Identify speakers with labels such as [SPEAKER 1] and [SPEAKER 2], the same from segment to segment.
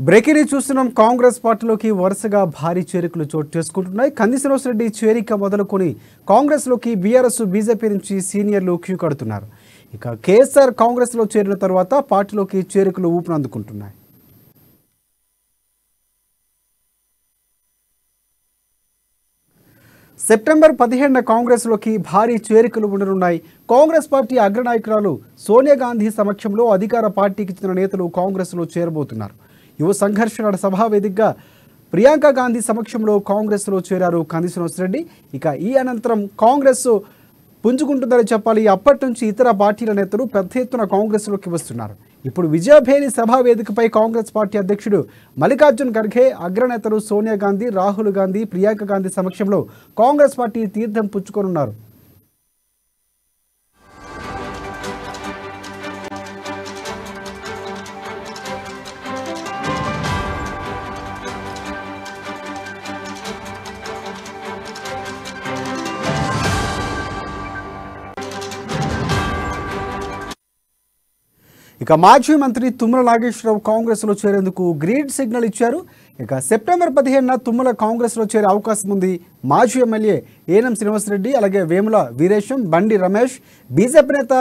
[SPEAKER 1] Breaking చూస్తున్నాం. కాంగ్రెస్ పార్టీలోకి వరుసగా భారీ చేరికలు చోటు చేసుకుంటున్నాయి. కంది శ్రీనివాస్ రెడ్డి చేరిక మొదలుకొని కాంగ్రెస్లోకి బీఆర్ఎస్ బీజేపీ నుంచి సీనియర్లు క్యూ కడుతున్నారు. ఇక కేసీఆర్ కాంగ్రెస్లో చేరిన తర్వాత పార్టీలోకి చేరికలు ఊపునందుకుంటున్నాయి. సెప్టెంబర్ 17న కాంగ్రెస్లోకి భారీ చేరికలు ఉండనున్నాయి. కాంగ్రెస్ పార్టీ అగ్రనాయకురాలు సోనియా గాంధీ సమక్షంలో అధికార పార్టీకి చెందిన నేతలు కాంగ్రెస్లో చేరబోతున్నారు. యువ సంఘర్షణ సభా వేదికగా ప్రియాంక గాంధీ సమక్షంలో కాంగ్రెస్లో చేరారు కంది శ్రీనివాస్ రెడ్డి. ఇక ఈ అనంతరం కాంగ్రెస్ పుంజుకుంటుందని చెప్పాలి. అప్పటి నుంచి ఇతర పార్టీల నేతలు పెద్ద ఎత్తున కాంగ్రెస్లోకి వస్తున్నారు. ఇప్పుడు విజయభేరి సభా వేదికపై కాంగ్రెస్ పార్టీ అధ్యక్షుడు మల్లికార్జున్ ఖర్గే, అగ్రనేతలు సోనియా గాంధీ, రాహుల్ గాంధీ, ప్రియాంక గాంధీ సమక్షంలో కాంగ్రెస్ పార్టీ తీర్థం పుచ్చుకోనున్నారు. ఇక మాజీ మంత్రి తుమ్మల నాగేశ్వరరావు కాంగ్రెస్లో చేరేందుకు గ్రీన్ సిగ్నల్ ఇచ్చారు. ఇక సెప్టెంబర్ 15న తుమ్మల కాంగ్రెస్లో చేరే అవకాశం ఉంది. మాజీ ఎమ్మెల్యే ఏనం శ్రీనివాసరెడ్డి, అలాగే వేముల వీరేశం, బండి రమేష్, బీజేపీ నేత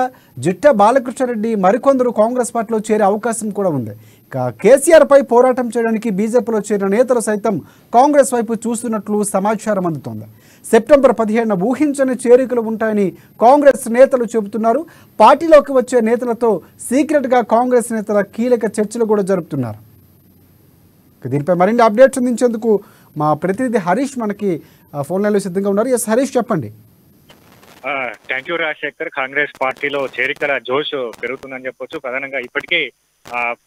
[SPEAKER 1] జిట్ట బాలకృష్ణారెడ్డి మరికొందరు కాంగ్రెస్ పార్టీలో చేరే అవకాశం కూడా ఉంది. ఇక కేసీఆర్పై పోరాటం చేయడానికి బీజేపీలో చేరిన నేతలు సైతం కాంగ్రెస్ వైపు చూస్తున్నట్లు సమాచారం అందుతోంది. సెప్టెంబర్ 15న ఊహించని చేరికలు ఉంటాయని కాంగ్రెస్ నేతలు చెబుతున్నారు. పార్టీలోకి వచ్చే నేతలతో సీక్రెట్గా కాంగ్రెస్ నేతల కీలక చర్చలు కూడా జరుపుతున్నారు. దీనిపై మరిన్ని అప్డేట్స్ అందించేందుకు మా ప్రతినిధి హరీష్ మనకి ఫోన్ లైన్లో సిద్ధంగా ఉన్నారు. ఎస్ హరీష్, చెప్పండి.
[SPEAKER 2] Thank you Rajasekhar. కాంగ్రెస్ పార్టీలో చేరికల జోష్ పెరుగుతుందని చెప్పొచ్చు. ప్రధానంగా ఇప్పటికే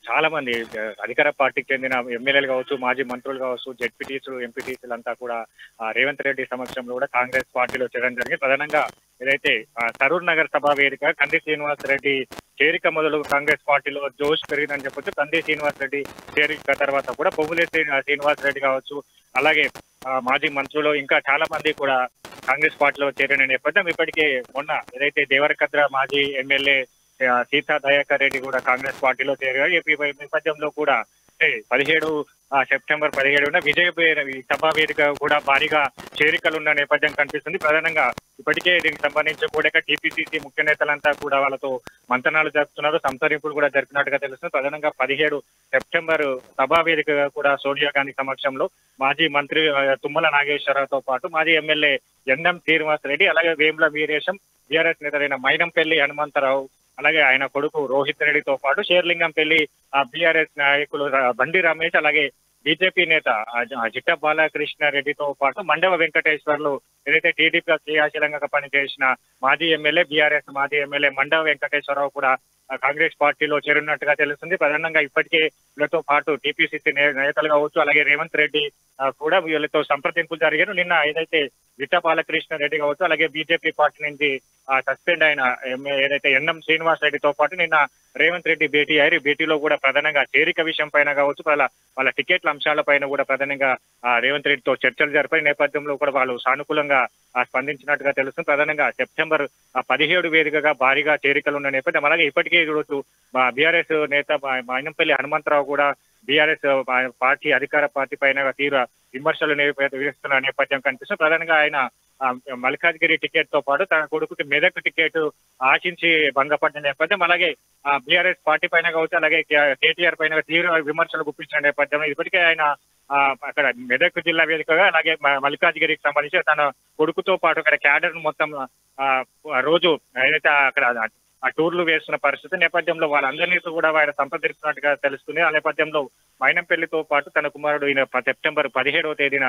[SPEAKER 2] చాలా మంది అధికార పార్టీకి చెందిన ఎమ్మెల్యేలు కావచ్చు, మాజీ మంత్రులు కావచ్చు, జెడ్పీటీసీలు, ఎంపీటీసీలు అంతా కూడా రేవంత్ రెడ్డి సమక్షంలో కూడా కాంగ్రెస్ పార్టీలో చేరడం జరిగింది. ప్రధానంగా ఏదైతే సరూర్ నగర్ సభ వేదిక కంది శ్రీనివాస్ రెడ్డి చేరిక మొదలు కాంగ్రెస్ పార్టీలో జోష్ పెరిగిందని చెప్పొచ్చు. కంది శ్రీనివాస్ రెడ్డి చేరిక తర్వాత కూడా పొంగులేటి శ్రీనివాస్ రెడ్డి కావచ్చు, అలాగే మాజీ మంత్రులు ఇంకా చాలా మంది కూడా కాంగ్రెస్ పార్టీలో చేరిన నేపథ్యం ఇప్పటికే మొన్న ఏదైతే దేవరకద్ర మాజీ ఎమ్మెల్యే సీతా దయాకర్ రెడ్డి కూడా కాంగ్రెస్ పార్టీలో చేరారు. ఈ నేపథ్యంలో కూడా సెప్టెంబర్ 17న విజయభేరి సభా వేదిక కూడా భారీగా చేరికలున్న నేపథ్యం కనిపిస్తుంది. ప్రధానంగా ఇప్పటికే దీనికి సంబంధించి కూడా టీపీసీసీ ముఖ్య నేతలంతా కూడా వాళ్ళతో మంతనాలు జరుపుతున్నారు, సంప్రదింపులు కూడా జరిపినట్టుగా తెలుస్తుంది. ప్రధానంగా 17 సెప్టెంబర్ సభా వేదిక కూడా సోనియా గాంధీ సమక్షంలో మాజీ మంత్రి తుమ్మల నాగేశ్వరరావుతో పాటు మాజీ ఎమ్మెల్యే ఎన్ఎం శ్రీనివాస్ రెడ్డి, అలాగే వేముల వీరేశం, బీఆర్ఎస్ నేతలైన మైనంపల్లి హనుమంతరావు, అలాగే ఆయన కొడుకు రోహిత్ రెడ్డితో పాటు షేర్లింగంపల్లి బీఆర్ఎస్ నాయకులు బండి రమేష్, అలాగే బీజేపీ నేత జిట్ట బాలకృష్ణారెడ్డితో పాటు మండవ వెంకటేశ్వర్లు ఏదైతే టీడీపీ క్రియాశీలంగా పనిచేసిన మాజీ ఎమ్మెల్యే బీఆర్ఎస్ మాజీ ఎమ్మెల్యే మండవ వెంకటేశ్వరరావు కూడా కాంగ్రెస్ పార్టీలో చేరున్నట్టుగా తెలుస్తుంది. ప్రధానంగా ఇప్పటికే వీళ్ళతో పాటు టీపీసీసీ నేతలు కావచ్చు, అలాగే రేవంత్ రెడ్డి కూడా వీళ్ళతో సంప్రదింపులు జరిగారు. నిన్న ఏదైతే జిట్ట బాలకృష్ణ రెడ్డి కావచ్చు, అలాగే బీజేపీ పార్టీ నుంచి సస్పెండ్ అయిన ఏదైతే ఎన్ఎం శ్రీనివాస్ రెడ్డితో పాటు నిన్న రేవంత్ రెడ్డి భేటీ అయ్యారు. భేటీలో కూడా ప్రధానంగా చేరిక విషయం పైన కావచ్చు, వాళ్ళ టికెట్ల అంశాల పైన కూడా ప్రధానంగా రేవంత్ రెడ్డితో చర్చలు జరిపే నేపథ్యంలో కూడా వాళ్ళు సానుకూలంగా స్పందించినట్టుగా తెలుస్తుంది. ప్రధానంగా సెప్టెంబర్ 17 వేదికగా భారీగా చేరికలు ఉన్న నేపథ్యం. అలాగే ఇప్పటికే ఈరోజు బీఆర్ఎస్ నేత మైనంపల్లి హనుమంతరావు కూడా బీఆర్ఎస్ పార్టీ అధికార పార్టీ పైన తీవ్ర విమర్శలు వేస్తున్న నేపథ్యం కనిపిస్తుంది. ప్రధానంగా ఆయన మల్కాజ్గిరి టికెట్ తో పాటు తన కొడుకుకి మెదక్ టికెట్ ఆశించి భంగపడ్డ నేపథ్యం, అలాగే బీఆర్ఎస్ పార్టీ పైన కావచ్చు, అలాగే కేటీఆర్ పైన తీవ్ర విమర్శలు గుప్పించిన నేపథ్యంలో ఇప్పటికే ఆయన అక్కడ మెదక్ జిల్లా వేదికగా అలాగే మల్కాజ్గిరికి సంబంధించి తన కొడుకుతో పాటు అక్కడ క్యాడర్ మొత్తం రోజు ఏదైతే అక్కడ టూర్లు వేస్తున్న పరిస్థితి నేపథ్యంలో వాళ్ళందరినీ కూడా ఆయన సంప్రదిస్తున్నట్టుగా తెలుస్తుంది. ఆ నేపథ్యంలో మైనంపల్లితో పాటు తన కుమారుడు ఈయన సెప్టెంబర్ 17వ తేదీన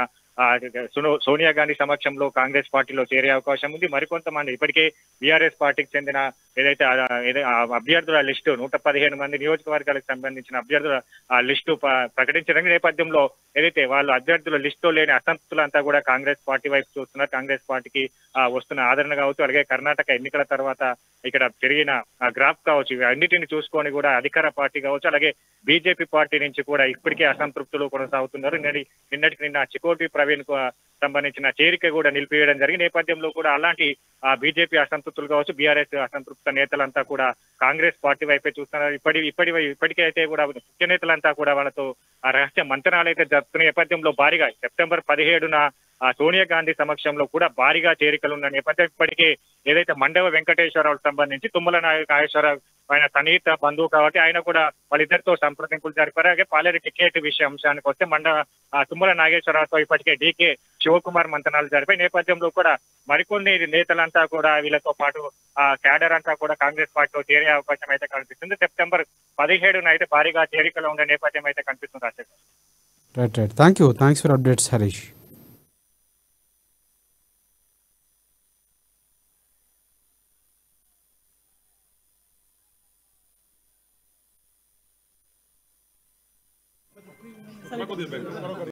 [SPEAKER 2] సోనియా గాంధీ సమక్షంలో కాంగ్రెస్ పార్టీలో చేరే అవకాశం ఉంది. మరికొంతమంది ఇప్పటికే బీఆర్ఎస్ పార్టీకి చెందిన ఏదైతే అభ్యర్థుల లిస్టు 115 మంది నియోజకవర్గాలకు సంబంధించిన అభ్యర్థుల లిస్టు ప్రకటించిన నేపథ్యంలో ఏదైతే వాళ్ళు అభ్యర్థుల లిస్టులో లేని అసంతృప్తులంతా కూడా కాంగ్రెస్ పార్టీ వైపు చూస్తున్నారు. కాంగ్రెస్ పార్టీకి వస్తున్న ఆదరణ కావచ్చు, అలాగే కర్ణాటక ఎన్నికల తర్వాత ఇక్కడ పెరిగే పెరిగిన గ్రాఫ్ కావచ్చు, ఇవి అన్నిటిని చూసుకొని కూడా అధికార పార్టీ కావచ్చు, అలాగే బీజేపీ పార్టీ నుంచి కూడా ఇప్పటికే అసంతృప్తులు కొనసాగుతున్నారు. నిన్నటికి నిన్న చికోటి ప్రవీణ్ కు సంబంధించిన చేరిక కూడా నిలిపివేయడం జరిగిన నేపథ్యంలో కూడా అలాంటి బీజేపీ అసంతృప్తులు కావచ్చు, బీఆర్ఎస్ అసంతృప్త నేతలంతా కూడా కాంగ్రెస్ పార్టీ వైపే చూస్తున్నారు. ఇప్పటికే అయితే కూడా ముఖ్య నేతలంతా కూడా వాళ్ళతో రహస్య మంతనాలు అయితే జరుపుతున్న నేపథ్యంలో భారీగా సెప్టెంబర్ 17న సోనియా గాంధీ సమక్షంలో కూడా భారీగా చేరికలు ఉన్న నేపథ్యం ఇప్పటికే ఏదైతే మండవ వెంకటేశ్వరరావుకు సంబంధించి తుమ్మల నాగేశ్వరరావు ఆయన సన్నిహిత బంధువు కాబట్టి ఆయన కూడా వాళ్ళిద్దరితో సంప్రదింపులు జరిపారు. అలాగే పాలేరు టికెట్ విషయ అంశానికి వస్తే తుమ్మల నాగేశ్వరరావుతో ఇప్పటికే డీకే శివకుమార్ మంతనాలు జరిపాయి. నేపథ్యంలో కూడా మరికొన్ని నేతలంతా కూడా వీళ్ళతో పాటు క్యాడర్ అంతా కూడా కాంగ్రెస్ పార్టీలో చేరే అవకాశం అయితే కనిపిస్తుంది. సెప్టెంబర్ 17న అయితే భారీగా చేరికలు ఉండే నేపథ్యం అయితే కనిపిస్తుంది.
[SPEAKER 1] Right. Thanks for updates Harish.